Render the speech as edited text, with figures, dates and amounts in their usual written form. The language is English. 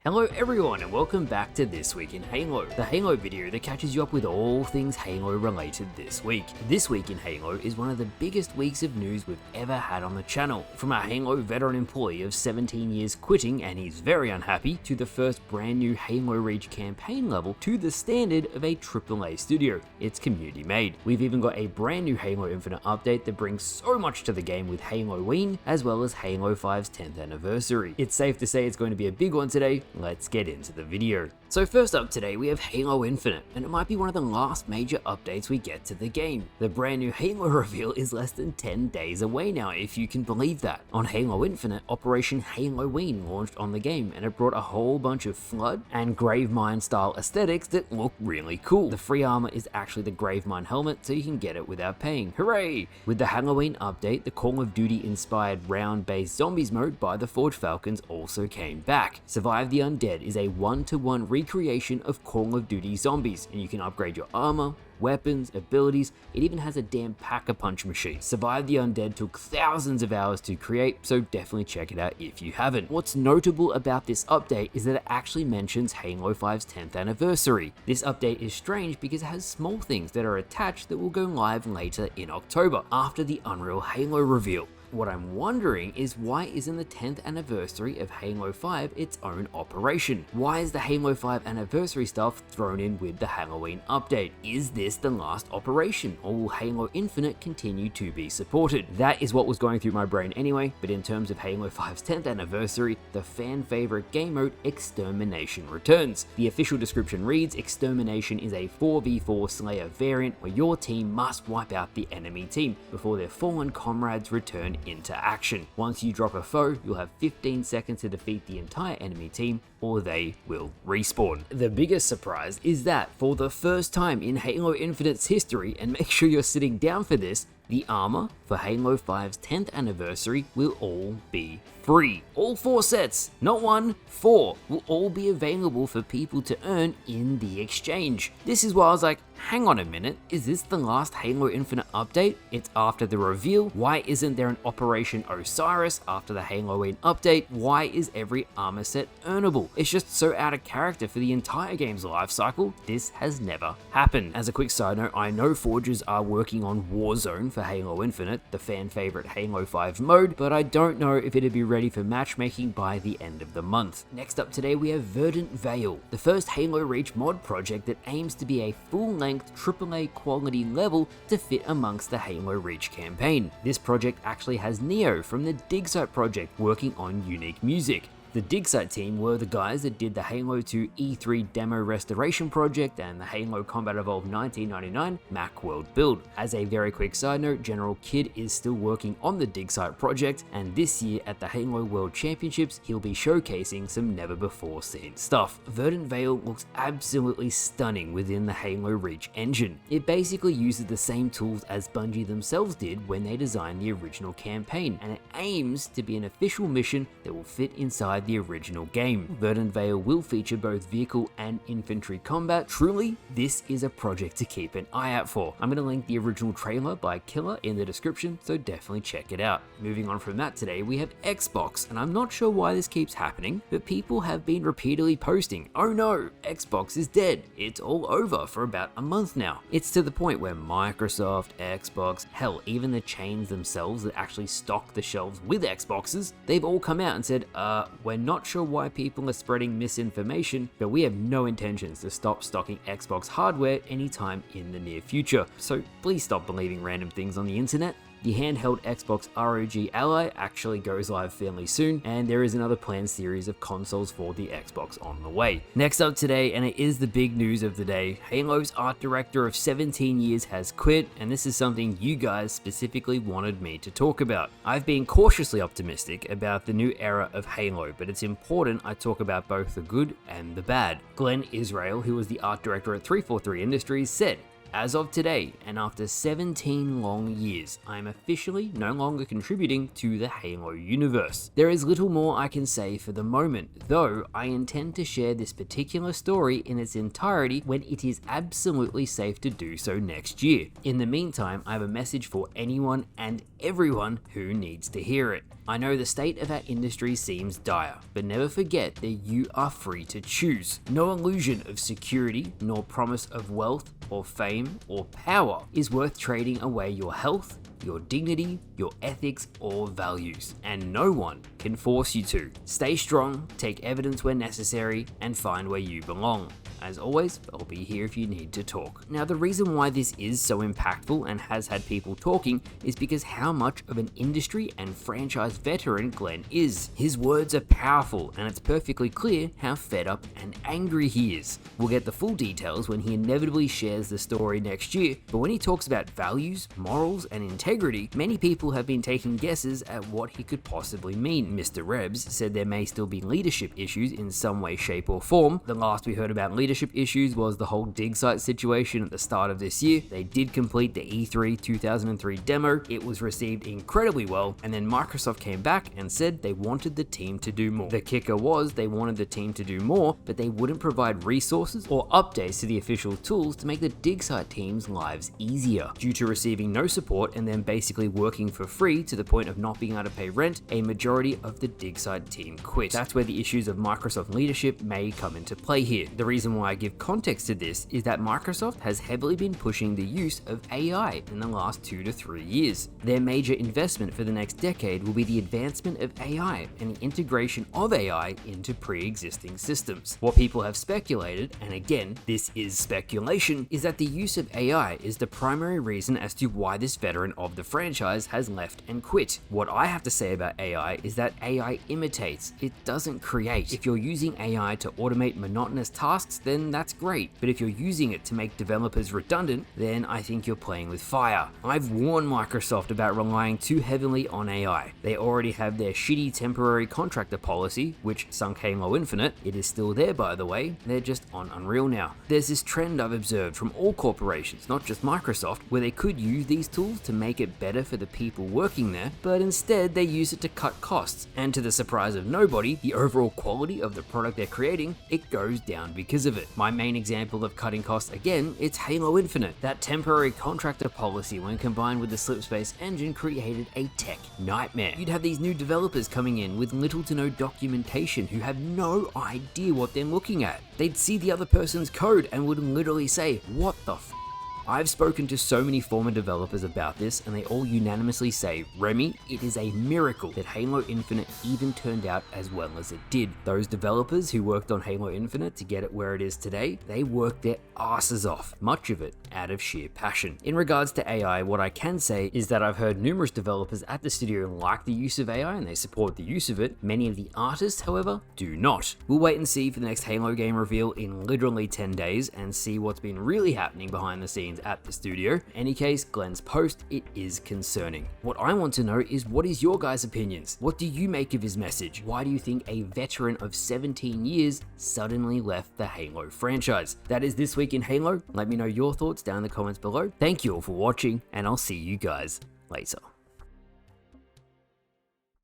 Hello everyone and welcome back to This Week in Halo, the Halo video that catches you up with all things Halo related this week. This Week in Halo is one of the biggest weeks of news we've ever had on the channel. From a Halo veteran employee of 17 years quitting and he's very unhappy, to the first brand new Halo Reach campaign level, to the standard of a AAA studio. It's community made. We've even got a brand new Halo Infinite update that brings so much to the game with Halloween, as well as Halo 5's 10th anniversary. It's safe to say it's going to be a big one today. Let's get into the video. So first up today we have Halo Infinite, and it might be one of the last major updates we get to the game. The brand new Halo reveal is less than 10 days away now, if you can believe that. On Halo Infinite, Operation Halloween launched on the game, and it brought a whole bunch of Flood and Gravemind style aesthetics that look really cool. The free armor is actually the Gravemind helmet, so you can get it without paying. Hooray! With the Halloween update, the Call of Duty inspired round-based zombies mode by the Forge Falcons also came back. Survive the Undead is a one-to-one recreation of Call of Duty zombies, and you can upgrade your armor, weapons, abilities. It even has a damn pack-a-punch machine. Survive the Undead took thousands of hours to create, so definitely check it out if you haven't. What's notable about this update is that it actually mentions Halo 5's 10th anniversary. This update is strange because it has small things that are attached that will go live later in October, after the Unreal Halo reveal. What I'm wondering is, why isn't the 10th anniversary of Halo 5 its own operation? Why is the Halo 5 anniversary stuff thrown in with the Halloween update? Is this the last operation, or will Halo Infinite continue to be supported? That is what was going through my brain anyway, but in terms of Halo 5's 10th anniversary, the fan favorite game mode Extermination returns. The official description reads, Extermination is a 4v4 Slayer variant where your team must wipe out the enemy team before their fallen comrades return into action. Once you drop a foe, you'll have 15 seconds to defeat the entire enemy team, or they will respawn. The biggest surprise is that for the first time in Halo Infinite's history, and make sure you're sitting down for this, the armor for Halo 5's 10th anniversary will all be free. All 4 sets, not 1, 4, will all be available for people to earn in the exchange. This is why I was like, hang on a minute, is this the last Halo Infinite update? It's after the reveal. Why isn't there an Operation Osiris after the Halloween update? Why is every armor set earnable? It's just so out of character for the entire game's life cycle. This has never happened. As a quick side note, I know Forgers are working on Warzone for Halo Infinite, the fan favorite Halo 5 mode, but I don't know if it'd be ready for matchmaking by the end of the month. Next up today we have Verdant Vale, the first Halo Reach mod project that aims to be a full-length AAA quality level to fit amongst the Halo Reach campaign. This project actually has Neo from the Digsite project working on unique music. The Digsite team were the guys that did the Halo 2 E3 demo restoration project and the Halo Combat Evolved 1999 Mac World build. As a very quick side note, Generalkidd is still working on the Digsite project, and this year at the Halo World Championships, he'll be showcasing some never before seen stuff. Verdant Vale looks absolutely stunning within the Halo Reach engine. It basically uses the same tools as Bungie themselves did when they designed the original campaign, and it aims to be an official mission that will fit inside the original game. Verdant Vale will feature both vehicle and infantry combat. Truly, this is a project to keep an eye out for. I'm going to link the original trailer by Killer in the description, so definitely check it out. Moving on from that today, we have Xbox, and I'm not sure why this keeps happening, but people have been repeatedly posting, oh no, Xbox is dead. It's all over for about a month now. It's to the point where Microsoft, Xbox, hell, even the chains themselves that actually stock the shelves with Xboxes, they've all come out and said, we're not sure why people are spreading misinformation, but we have no intentions to stop stocking Xbox hardware anytime in the near future. So please stop believing random things on the internet. The handheld Xbox ROG Ally actually goes live fairly soon, and there is another planned series of consoles for the Xbox on the way. Next up today, and it is the big news of the day, Halo's art director of 17 years has quit, and this is something you guys specifically wanted me to talk about. I've been cautiously optimistic about the new era of Halo, but it's important I talk about both the good and the bad. Glenn Israel, who was the art director at 343 Industries, said, As of today, and after 17 long years, I am officially no longer contributing to the Halo universe. There is little more I can say for the moment, though I intend to share this particular story in its entirety when it is absolutely safe to do so next year. In the meantime, I have a message for anyone and everyone who needs to hear it. I know the state of our industry seems dire, but never forget that you are free to choose. No illusion of security, nor promise of wealth or fame or power is worth trading away your health, your dignity, your ethics, or values, and no one can force you to. Stay strong, take evidence where necessary, and find where you belong. As always, I'll be here if you need to talk. Now, the reason why this is so impactful and has had people talking is because how much of an industry and franchise veteran Glenn is. His words are powerful, and it's perfectly clear how fed up and angry he is. We'll get the full details when he inevitably shares the story next year, but when he talks about values, morals, and integrity, many people have been taking guesses at what he could possibly mean. Mr. Rebs said there may still be leadership issues in some way, shape, or form. The last we heard about leadership issues was the whole Digsite situation at the start of this year. They did complete the E3 2003 demo. It was received incredibly well, and then Microsoft came back and said they wanted the team to do more. The kicker was they wanted the team to do more, but they wouldn't provide resources or updates to the official tools to make the Digsite team's lives easier. Due to receiving no support and then basically working for free to the point of not being able to pay rent, a majority of the Digsite team quit. That's where the issues of Microsoft leadership may come into play here. The reason why I give context to this is that Microsoft has heavily been pushing the use of AI in the last 2 to 3 years. Their major investment for the next decade will be the advancement of AI and the integration of AI into pre-existing systems. What people have speculated, and again, this is speculation, is that the use of AI is the primary reason as to why this veteran of the franchise has left and quit. What I have to say about AI is that AI imitates, it doesn't create. If you're using AI to automate monotonous tasks, then that's great. But if you're using it to make developers redundant, then I think you're playing with fire. I've warned Microsoft about relying too heavily on AI. They already have their shitty temporary contractor policy, which sunk Halo Infinite. It is still there, by the way. They're just on Unreal now. There's this trend I've observed from all corporations, not just Microsoft, where they could use these tools to make it better for the people working there, but instead they use it to cut costs. And to the surprise of nobody, the overall quality of the product they're creating, it goes down because of it. My main example of cutting costs, again, it's Halo Infinite. That temporary contractor policy, when combined with the Slipspace engine, created a tech nightmare. You'd have these new developers coming in with little to no documentation who have no idea what they're looking at. They'd see the other person's code and would literally say, "What the f?" I've spoken to so many former developers about this, and they all unanimously say, "Remy, it is a miracle that Halo Infinite even turned out as well as it did." Those developers who worked on Halo Infinite to get it where it is today, they worked their asses off, much of it out of sheer passion. In regards to AI, what I can say is that I've heard numerous developers at the studio like the use of AI and they support the use of it. Many of the artists, however, do not. We'll wait and see for the next Halo game reveal in literally 10 days and see what's been really happening behind the scenes at the studio. In any case, Glenn's post, it is concerning. What I want to know is, what is your guys' opinions? What do you make of his message? Why do you think a veteran of 17 years suddenly left the Halo franchise? That is This Week in Halo. Let me know your thoughts down in the comments below. Thank you all for watching, and I'll see you guys later.